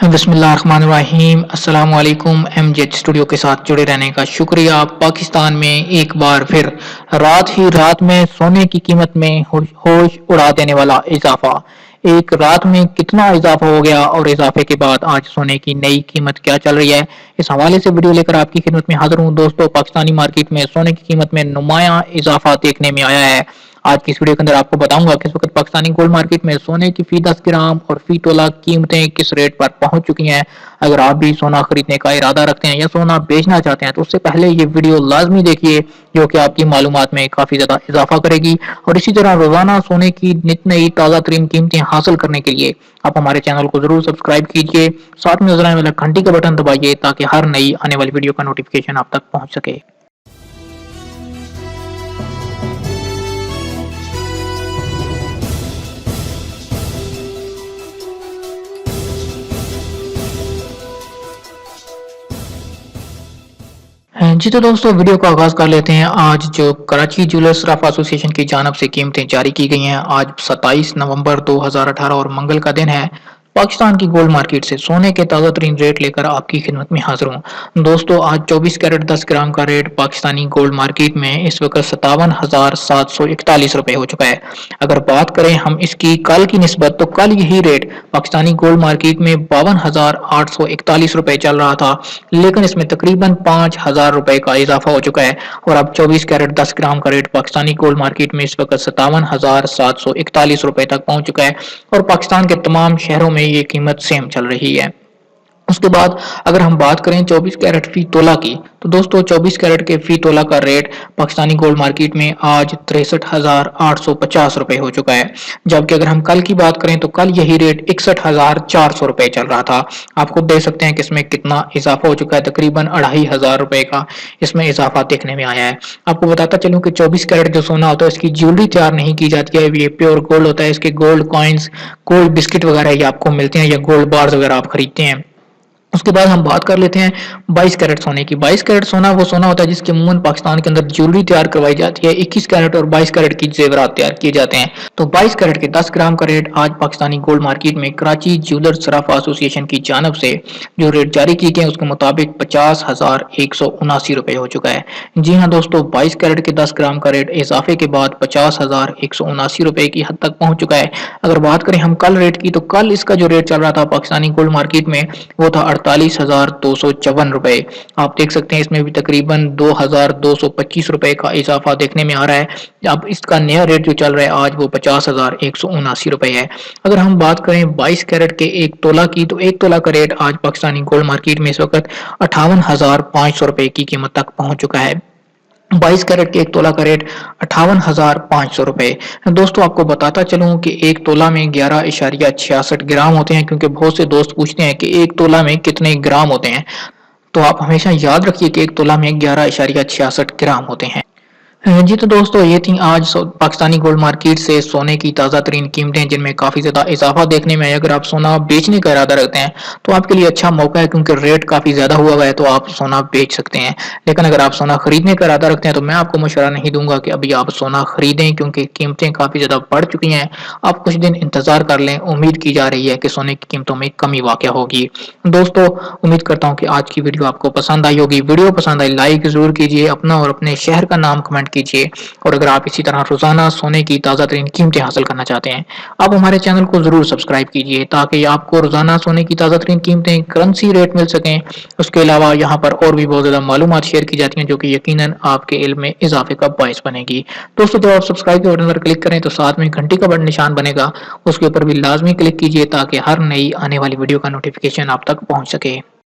बिस्मिल्लाहिर्रहमानिर्रहीम। अस्सलाम वालेकुम। एमजेड स्टूडियो के साथ जुड़े रहने का शुक्रिया। पाकिस्तान में एक बार फिर रात ही रात में सोने की कीमत में होश उड़ा देने वाला इजाफा। एक रात में कितना इजाफा हो गया और इजाफे के बाद आज सोने की नई कीमत क्या चल रही है, इस हवाले से वीडियो लेकर आपकी खिदमत में हाजिर हूँ। दोस्तों, पाकिस्तानी मार्केट में सोने की कीमत में नुमाया इजाफा देखने में आया है। आज की इस वीडियो के अंदर आपको बताऊंगा कि इस वक्त पाकिस्तानी गोल्ड मार्केट में सोने की फी 10 ग्राम और फी तोला कीमतें किस रेट पर पहुंच चुकी हैं। अगर आप भी सोना खरीदने का इरादा रखते हैं या सोना बेचना चाहते हैं तो उससे पहले ये वीडियो लाजमी देखिए, जो कि आपकी मालूमात में काफी ज्यादा इजाफा करेगी। और इसी तरह रोजाना सोने की नित नई ताजा तरीन कीमतें हासिल करने के लिए आप हमारे चैनल को जरूर सब्सक्राइब कीजिए, साथ में नजर आने वाला घंटी का बटन दबाइए ताकि हर नई आने वाली वीडियो का नोटिफिकेशन आप तक पहुंच सके। जी तो दोस्तों, वीडियो का आगाज कर लेते हैं। आज जो कराची ज्वेलर्स सराफा एसोसिएशन की जानब से कीमतें जारी की गई हैं, आज 27 नवंबर 2018 और मंगल का दिन है। पाकिस्तान की गोल्ड मार्केट से सोने के ताज़ा तरीन रेट लेकर आपकी खिदमत में हाजिर हूँ। दोस्तों, आज 24 कैरेट 10 ग्राम का रेट पाकिस्तानी गोल्ड मार्केट में इस वक्त 57,741 रुपए हो चुका है। अगर बात करें हम इसकी कल की निस्बत, तो कल यही रेट पाकिस्तानी गोल्ड मार्केट में 52,841 रुपए चल रहा था, लेकिन इसमें तकरीबन 5,000 रुपए का इजाफा हो चुका है। और अब 24 कैरेट 10 ग्राम का रेट पाकिस्तानी गोल्ड मार्केट में इस वक्त 57,741 रुपए तक पहुंच चुका है। और पाकिस्तान के तमाम शहरों में ये कीमत सेम चल रही है। उसके बाद अगर हम बात करें 24 कैरेट फी तोला की, तो दोस्तों 24 कैरेट के फी तोला का रेट पाकिस्तानी गोल्ड मार्केट में आज 63,850 रुपए हो चुका है। जबकि अगर हम कल की बात करें तो कल यही रेट 61,400 रुपए चल रहा था। आप खुद देख सकते हैं कि इसमें कितना इजाफा हो चुका है, तकरीबन 2,500 रुपए का इसमें इजाफा देखने में आया है। आपको बताता चलूं कि 24 कैरेट जो सोना होता है इसकी ज्वेलरी तैयार नहीं की जाती है, ये प्योर गोल्ड होता है। इसके गोल्ड कॉइन्स, गोल्ड बिस्किट वगैरह ये आपको मिलते हैं या गोल्ड बार्स वगैरह आप खरीदते हैं। उसके बाद हम बात कर लेते हैं 22 कैरेट सोने की। 22 कैरेट सोना वो सोना होता है जिसके अमूमन पाकिस्तान के अंदर ज्वेलरी तैयार करवाई जाती है। 21 कैरेट और 22 कैरेट की जेवरात तैयार किए जाते हैं। तो 22 कैरेट के 10 ग्राम का रेट आज पाकिस्तानी गोल्ड मार्केट में कराची ज्वेलर सराफा एसोसिएशन की जानब से जो रेट जारी किए गए उसके मुताबिक 50,179 रुपए हो चुका है। जी हाँ दोस्तों, 22 कैरेट के 10 ग्राम का रेट इजाफे के बाद 50,179 रुपए की हद तक पहुंच चुका है। अगर बात करें हम कल रेट की, तो कल इसका जो रेट चल रहा था पाकिस्तानी गोल्ड मार्केट में वो था 48,254 रुपए। आप देख सकते हैं इसमें भी तकरीबन 2,225 रुपए का इजाफा देखने में आ रहा है। अब इसका नया रेट जो चल रहा है आज वो 50,179 रुपए है। अगर हम बात करें 22 कैरेट के एक तोला की, तो एक तोला का रेट आज पाकिस्तानी गोल्ड मार्केट में इस वक्त 58,500 रुपए की कीमत तक पहुंच चुका है। 22 कैरेट के एक तोला का रेट 58,500 रुपए। दोस्तों, आपको बताता चलूं कि एक तोला में 11.66 ग्राम होते हैं, क्योंकि बहुत से दोस्त पूछते हैं कि एक तोला में कितने ग्राम होते हैं। तो आप हमेशा याद रखिए कि एक तोला में 11.66 ग्राम होते हैं। जी तो दोस्तों, ये थी आज पाकिस्तानी गोल्ड मार्केट से सोने की ताज़ा तरीन कीमतें, जिनमें काफ़ी ज़्यादा इजाफा देखने में आया। अगर आप सोना बेचने का इरादा रखते हैं तो आपके लिए अच्छा मौका है, क्योंकि रेट काफ़ी ज़्यादा हुआ है तो आप सोना बेच सकते हैं। लेकिन अगर आप सोना खरीदने का इरादा रखते हैं तो मैं आपको मशवरा नहीं दूंगा कि अभी आप सोना खरीदें, क्योंकि कीमतें काफ़ी ज़्यादा बढ़ चुकी हैं। आप कुछ दिन इंतज़ार कर लें, उम्मीद की जा रही है कि सोने की कीमतों में कमी वाक़या होगी। दोस्तों, उम्मीद करता हूँ कि आज की वीडियो आपको पसंद आई होगी। वीडियो पसंद आई लाइक ज़रूर कीजिए, अपना और अपने शहर का नाम कमेंट कीजिए। और अगर आप इसी तरह रोजाना सोने की ताज़ा तरीन कीमतें हासिल करना चाहते हैं, आप हमारे चैनल को जरूर सब्सक्राइब कीजिए, ताकि आपको रोजाना सोने की ताज़ा तरीन कीमतें, करेंसी रेट मिल सकें। उसके अलावा यहाँ पर और भी बहुत ज़्यादा मालूमात शेयर की जाती हैं, जो कि यकीनन आपके इल्म में इजाफे का बायस बनेगी। दोस्तों, जब आप सब्सक्राइब के बटन पर क्लिक करें तो साथ में घंटी का बटन निशान बनेगा, उसके ऊपर भी लाजमी क्लिक कीजिए ताकि हर नई आने वाली वीडियो का नोटिफिकेशन आप तक पहुँच सके।